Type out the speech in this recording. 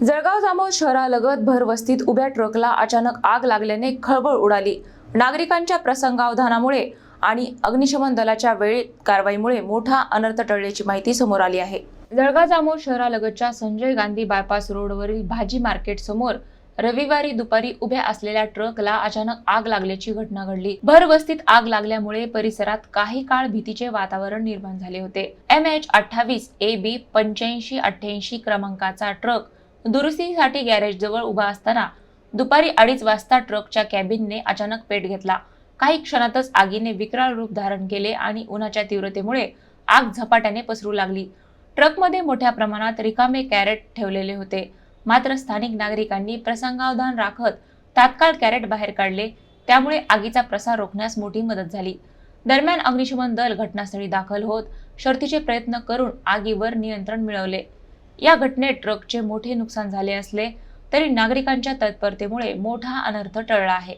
जळगाव जामोद शहरालगत भरवस्तीत उभ्या ट्रकला अचानक आग लागल्याने खळबळ उडाली। नागरिकांच्या प्रसंगावधानामुळे आणि अग्निशमन दलाच्या वेळीत कारवाईमुळे मोठा अनर्थ टळल्याची माहिती समोर आली आहे। जळगाव जामोद शहरालगतच्या संजय गांधी बायपास रोडवरील भाजी मार्केट समोर रविवारी दुपारी उभ्या असलेल्या ट्रकला अचानक आग लागल्याची घटना घडली। भरवस्तीत आग लागल्यामुळे परिसरात काही काळ भीतीचे वातावरण निर्माण झाले होते। MH28 AB 8588 क्रमांकाचा ट्रक दुरुस्तीसाठी गॅरेज जवळ उभा असताना दुपारी 2:30 वाजता ट्रकच्या कॅबिनने अचानक पेट घेतला। काही क्षणातच आगीने विकराळ रूप धारण केले आणि उन्हाच्या तीव्रतेमुळे आग झपाट्याने पसरू लागली। ट्रकमध्ये मोठ्या प्रमाणात रिकामे कॅरेट ठेवलेले होते, मात्र स्थानिक नागरिकांनी प्रसंगावधान राखत तात्काळ कॅरेट बाहेर काढले, त्यामुळे आगीचा प्रसार रोखण्यास मोठी मदत झाली। दरम्यान अग्निशमन दल घटनास्थळी दाखल होत शर्थीचे प्रयत्न करून आगीवर नियंत्रण मिळवले। या घटनेत ट्रकचे मोठे नुकसान झाले असले तरी नागरिकांच्या तत्परतेमुळे मोठा अनर्थ टळला आहे।